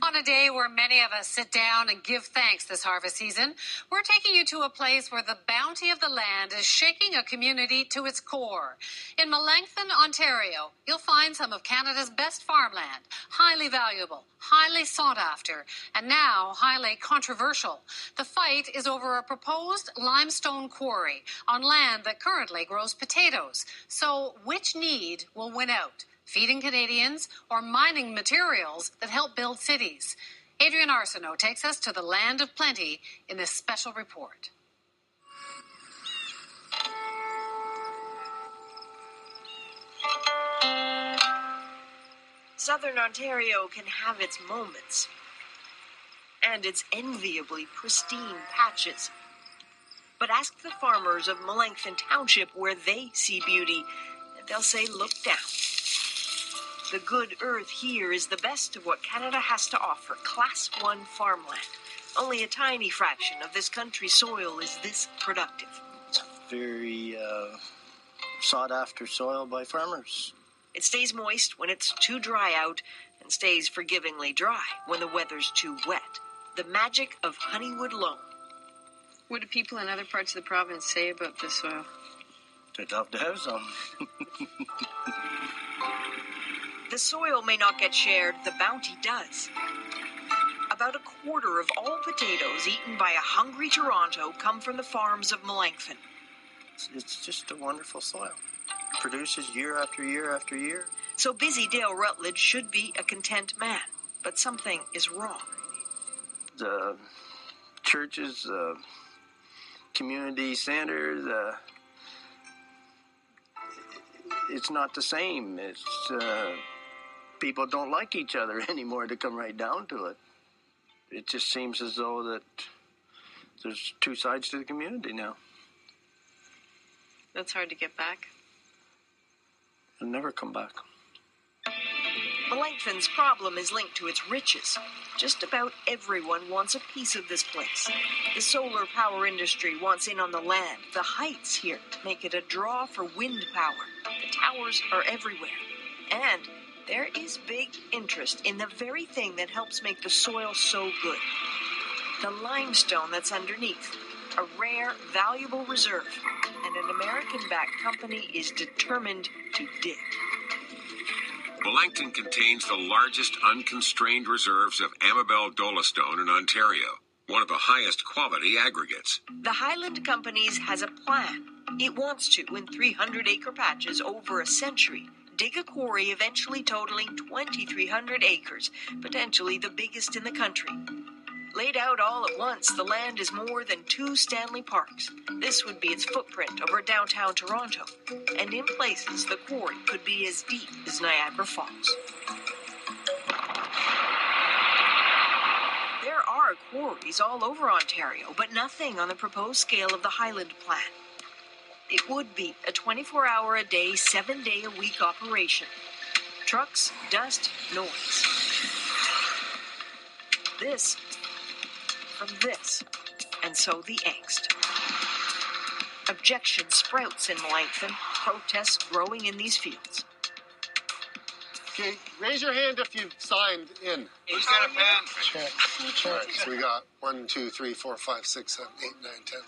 On a day where many of us sit down and give thanks this harvest season, we're taking you to a place where the bounty of the land is shaking a community to its core. In Melanchthon, Ontario, you'll find some of Canada's best farmland, highly valuable, highly sought after, and now highly controversial. The fight is over a proposed limestone quarry on land that currently grows potatoes. So which need will win out? Feeding Canadians, or mining materials that help build cities? Adrian Arsenault takes us to the land of plenty in this special report. Southern Ontario can have its moments and its enviably pristine patches. But ask the farmers of Melanchthon Township where they see beauty, and they'll say, look down. The good earth here is the best of what Canada has to offer, Class 1 farmland. Only a tiny fraction of this country's soil is this productive. It's a very sought-after soil by farmers. It stays moist when it's too dry out and stays forgivingly dry when the weather's too wet. The magic of Honeywood loam. What do people in other parts of the province say about this soil? They'd love to have some. The soil may not get shared, the bounty does. About a quarter of all potatoes eaten by a hungry Toronto come from the farms of Melanchthon. It's just a wonderful soil. It produces year after year after year. So busy Dale Rutledge should be a content man, but something is wrong. The churches, the community centers, it's not the same. It's people don't like each other anymore, to come right down to it. It just seems as though that there's two sides to the community now. That's hard to get back. It'll never come back. Melanchthon's problem is linked to its riches. Just about everyone wants a piece of this place. The solar power industry wants in on the land. The heights here make it a draw for wind power. The towers are everywhere. And there is big interest in the very thing that helps make the soil so good. The limestone that's underneath. A rare, valuable reserve. And an American-backed company is determined to dig. Melanchthon contains the largest unconstrained reserves of Amabel dolostone in Ontario, one of the highest quality aggregates. The Highland Companies has a plan. It wants to, in 300-acre patches over a century, dig a quarry eventually totaling 2,300 acres, potentially the biggest in the country. Laid out all at once, the land is more than 2 Stanley Parks. This would be its footprint over downtown Toronto. And in places, the quarry could be as deep as Niagara Falls. There are quarries all over Ontario, but nothing on the proposed scale of the Highland Plan. It would be a 24-hour-a-day, 7-day-a-week operation. Trucks, dust, noise. This from this, and so the angst. Objection sprouts in Melanchthon, protests growing in these fields. Okay, raise your hand if you've signed in. Who's got a pen? Check. All right, so we got 1, 2, 3, 4, 5, 6, 7, 8, 9, 10.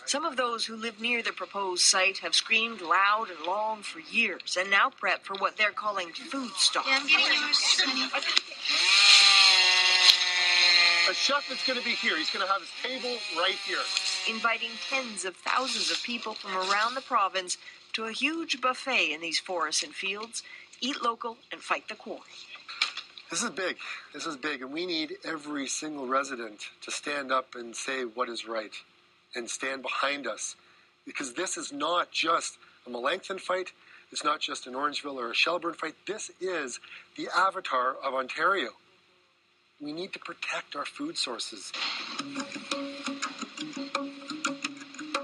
Some of those who live near the proposed site have screamed loud and long for years and now prep for what they're calling Foodstock. Yeah, I'm getting yours, honey. A chef is going to be here. He's going to have his table right here. Inviting tens of thousands of people from around the province to a huge buffet in these forests and fields. Eat local and fight the quarry. This is big. This is big. And we need every single resident to stand up and say what is right and stand behind us. Because this is not just a Melanchthon fight. It's not just an Orangeville or a Shelburne fight. This is the avatar of Ontario. We need to protect our food sources.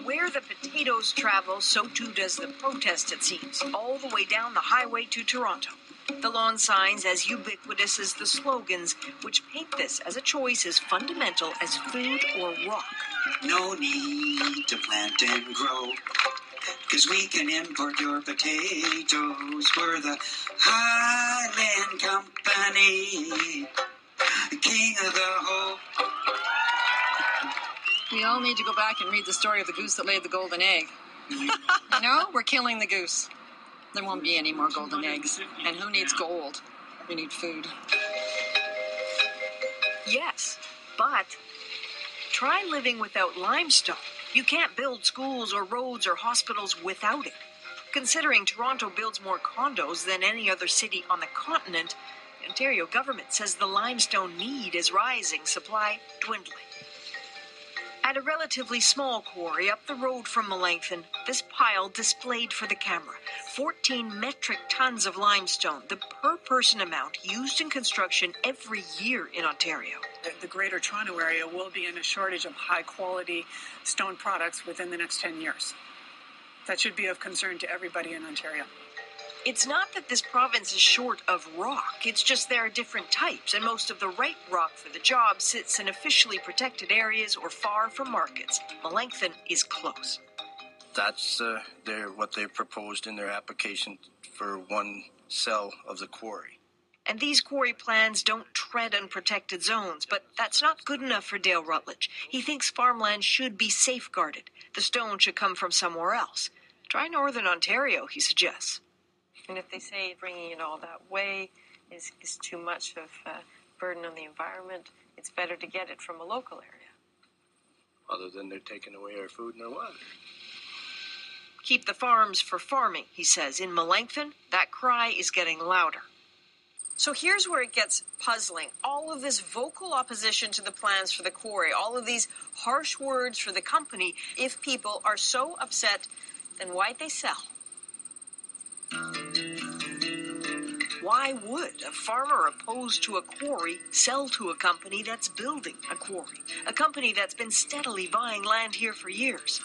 Where the potatoes travel, so too does the protest, it seems, all the way down the highway to Toronto. The lawn signs as ubiquitous as the slogans, which paint this as a choice as fundamental as food or rock. No need to plant and grow, 'cause we can import your potatoes. We're the Highland Company, king of the whole. We all need to go back and read the story of the goose that laid the golden egg. No, we're killing the goose. There won't be any more golden eggs. And who needs gold? We need food. Yes, but try living without limestone. You can't build schools or roads or hospitals without it. Considering Toronto builds more condos than any other city on the continent, the Ontario government says the limestone need is rising, supply dwindling. At a relatively small quarry up the road from Melanchthon, this pile displayed for the camera 14 metric tons of limestone, the per-person amount used in construction every year in Ontario. The Greater Toronto area will be in a shortage of high-quality stone products within the next 10 years. That should be of concern to everybody in Ontario. It's not that this province is short of rock, it's just there are different types, and most of the right rock for the job sits in officially protected areas or far from markets. Melanchthon is close. That's what they proposed in their application for one cell of the quarry. And these quarry plans don't tread on protected zones, but that's not good enough for Dale Rutledge. He thinks farmland should be safeguarded. The stone should come from somewhere else. Try Northern Ontario, he suggests. And if they say bringing it all that way is too much of a burden on the environment, it's better to get it from a local area. Other than they're taking away our food and our water. Keep the farms for farming, he says. In Melanchthon, that cry is getting louder. So here's where it gets puzzling. All of this vocal opposition to the plans for the quarry, all of these harsh words for the company. If people are so upset, then why'd they sell? Why would a farmer opposed to a quarry sell to a company that's building a quarry? A company that's been steadily buying land here for years?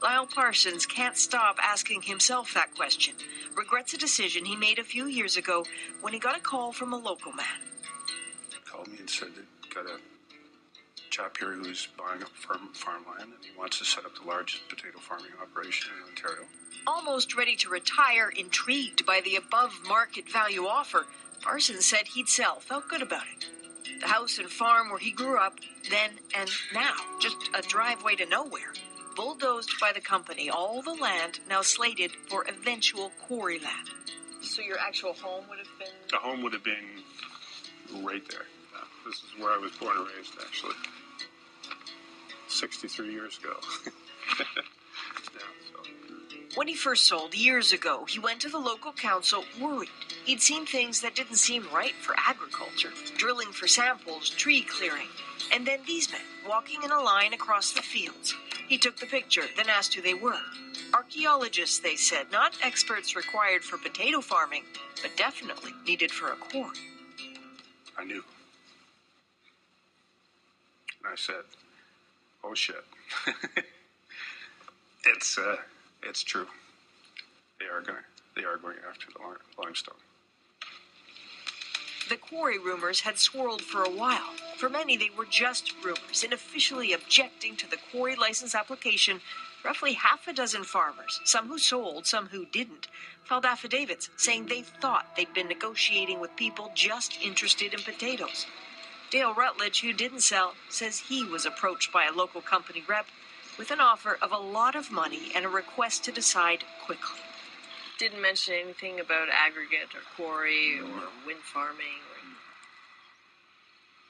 Lyle Parsons can't stop asking himself that question. Regrets a decision he made a few years ago when he got a call from a local man. He called me and said that got a chap here who's buying up farmland and he wants to set up the largest potato farming operation in Ontario. Almost ready to retire, intrigued by the above-market value offer, Parsons said he'd sell, felt good about it. The house and farm where he grew up, then and now, just a driveway to nowhere, bulldozed by the company, all the land now slated for eventual quarry land. So your actual home would have been? The home would have been right there. This is where I was born and raised, actually. 63 years ago. When he first sold years ago, he went to the local council worried. He'd seen things that didn't seem right for agriculture, drilling for samples, tree clearing, and then these men walking in a line across the fields. He took the picture, then asked who they were. Archaeologists, they said, not experts required for potato farming, but definitely needed for a quarry. I knew. And I said, oh shit. It's true. They are going after the limestone. The quarry rumors had swirled for a while. For many, they were just rumors. In officially objecting to the quarry license application, roughly half a dozen farmers, some who sold, some who didn't, filed affidavits saying they thought they'd been negotiating with people just interested in potatoes. Dale Rutledge, who didn't sell, says he was approached by a local company rep with an offer of a lot of money and a request to decide quickly. Didn't mention anything about aggregate or quarry or wind farming.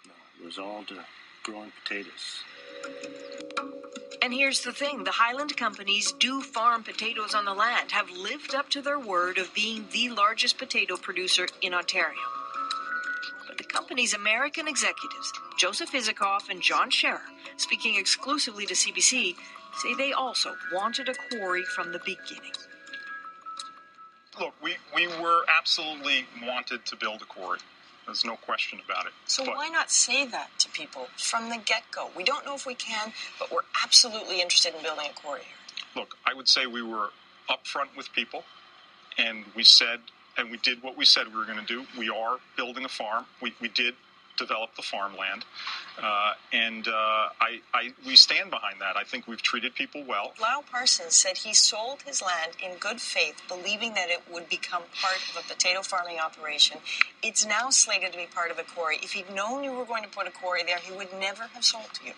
No, it was all to growing potatoes. And here's the thing, the Highland companies do farm potatoes on the land, have lived up to their word of being the largest potato producer in Ontario. But the company's American executives, Joseph Isikoff and John Scherer, speaking exclusively to CBC, say they also wanted a quarry from the beginning. Look, we were absolutely wanted to build a quarry. There's no question about it. So why not say that to people from the get-go? We don't know if we can, but we're absolutely interested in building a quarry here. Look, I would say we were upfront with people, and we said, and we did what we said we were going to do. We are building a farm. We did develop the farmland, and we stand behind that. I think we've treated people well. Lyle Parsons said he sold his land in good faith, believing that it would become part of a potato farming operation. It's now slated to be part of a quarry. If he'd known you were going to put a quarry there, he would never have sold to you.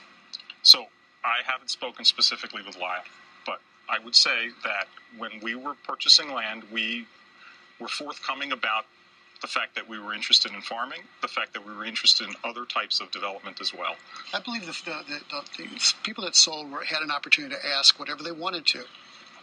So I haven't spoken specifically with Lyle, but I would say that when we were purchasing land, we were forthcoming about the fact that we were interested in farming, the fact that we were interested in other types of development as well. I believe the people that sold had an opportunity to ask whatever they wanted to.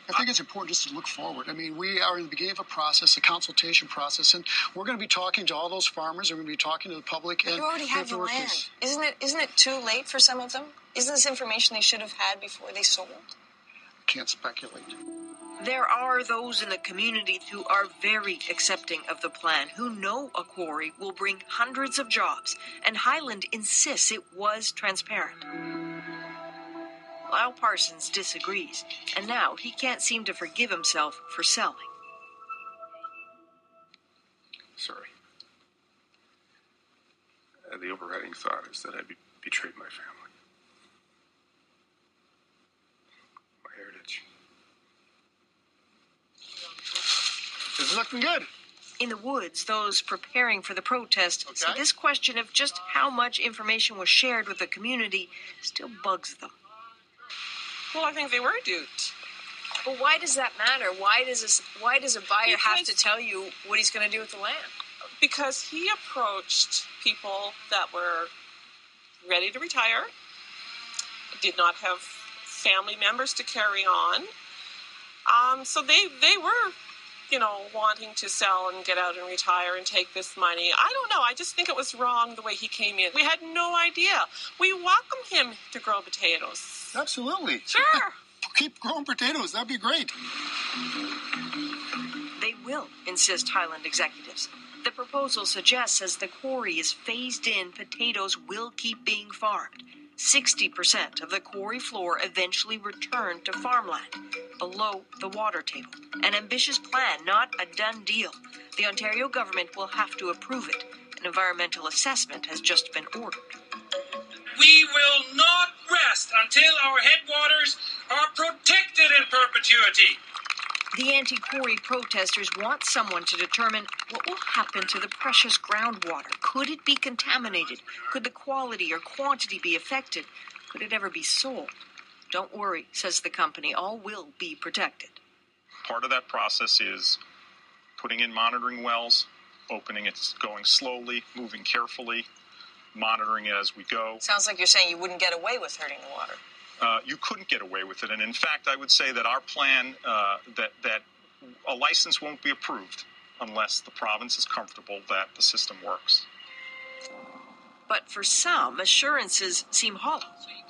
I think it's important just to look forward. I mean, we are in the beginning of a process, a consultation process, and we're going to be talking to all those farmers. We're going to be talking to the public. But you already have the land. Isn't it too late for some of them? Isn't this information they should have had before they sold? I can't speculate. There are those in the community who are very accepting of the plan, who know a quarry will bring hundreds of jobs, and Highland insists it was transparent. Lyle Parsons disagrees, and now he can't seem to forgive himself for selling. Sorry. The overriding thought is that I betrayed my family, my heritage. It's looking good. In the woods, those preparing for the protest say this question of just how much information was shared with the community still bugs them. Well, I think they were duped. But why does that matter? Why does a buyer have to tell you what he's going to do with the land? Because he approached people that were ready to retire, did not have family members to carry on. So they were, wanting to sell and get out and retire and take this money. I don't know. I just think it was wrong the way he came in. We had no idea. We welcomed him to grow potatoes. Absolutely. Sure. Keep growing potatoes. That'd be great. They will, insist Highland executives. The proposal suggests as the quarry is phased in, potatoes will keep being farmed. 60% of the quarry floor eventually returned to farmland, below the water table. An ambitious plan, not a done deal. The Ontario government will have to approve it. An environmental assessment has just been ordered. We will not rest until our headwaters are protected in perpetuity. The anti-quarry protesters want someone to determine what will happen to the precious groundwater. Could it be contaminated? Could the quality or quantity be affected? Could it ever be sold? Don't worry, says the company, all will be protected. Part of that process is putting in monitoring wells, opening it, going slowly, moving carefully, monitoring it as we go. Sounds like you're saying you wouldn't get away with hurting the water. You couldn't get away with it. And in fact, I would say that our plan, that a license won't be approved unless the province is comfortable that the system works. But for some, assurances seem hollow.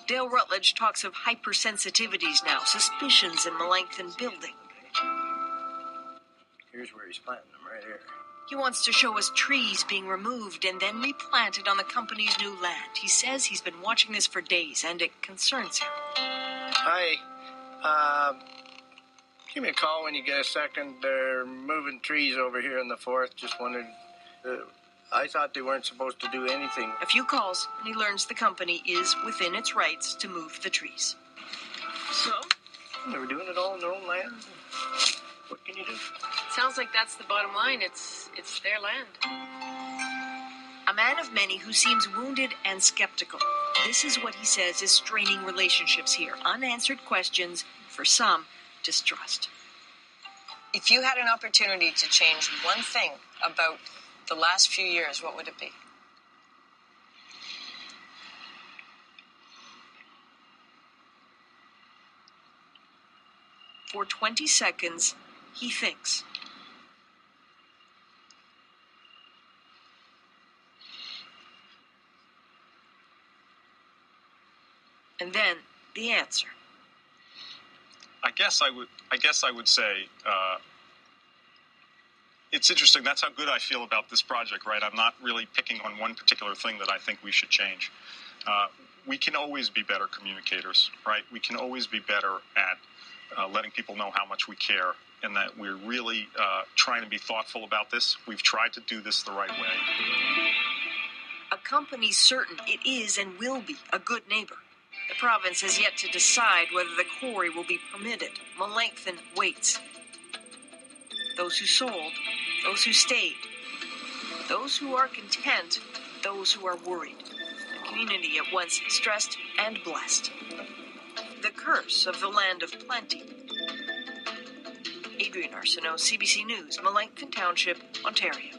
Dale Rutledge talks of hypersensitivities now, suspicions in Melanchthon building. Here's where he's planting them, right here. He wants to show us trees being removed and then replanted on the company's new land. He says he's been watching this for days, and it concerns him. Hi. Give me a call when you get a second. They're moving trees over here in the forest. Just wondered. I thought they weren't supposed to do anything. A few calls, and he learns the company is within its rights to move the trees. So? They were doing it all on their own land. What can you do? Sounds like that's the bottom line. It's their land. A man of many who seems wounded and skeptical. This is what he says is straining relationships here. Unanswered questions, for some, distrust. If you had an opportunity to change one thing about the last few years, what would it be? For 20 seconds, he thinks. And then the answer. I guess I would say it's interesting. That's how good I feel about this project, right? I'm not really picking on one particular thing that I think we should change. We can always be better communicators, right? We can always be better at letting people know how much we care and that we're really trying to be thoughtful about this. We've tried to do this the right way. A company certain it is and will be a good neighbor. The province has yet to decide whether the quarry will be permitted. Melanchthon waits. Those who sold, those who stayed, those who are content, those who are worried. A community at once stressed and blessed. The curse of the land of plenty. Adrienne Arsenault, CBC News, Melanchthon Township, Ontario.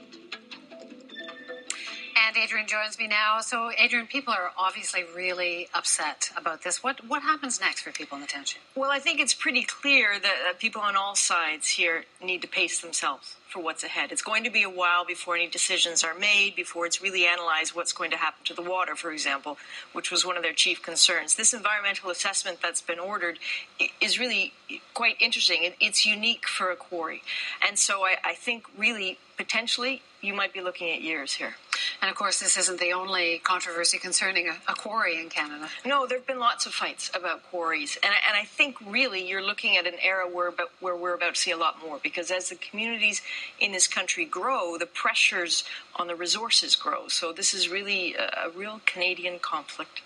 And Adrienne joins me now. So, Adrienne, people are obviously really upset about this. What happens next for people in the township? Well, I think it's pretty clear that people on all sides here need to pace themselves for what's ahead. It's going to be a while before any decisions are made, before it's really analyzed what's going to happen to the water, for example, which was one of their chief concerns. This environmental assessment that's been ordered is really quite interesting. It's unique for a quarry. And so I think really, potentially, you might be looking at years here. And, of course, this isn't the only controversy concerning a quarry in Canada. No, there have been lots of fights about quarries. And I think, really, you're looking at an era where we're about to see a lot more. Because as the communities in this country grow, the pressures on the resources grow. So this is really a real Canadian conflict.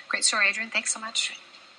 Great story, Adrienne. Thanks so much.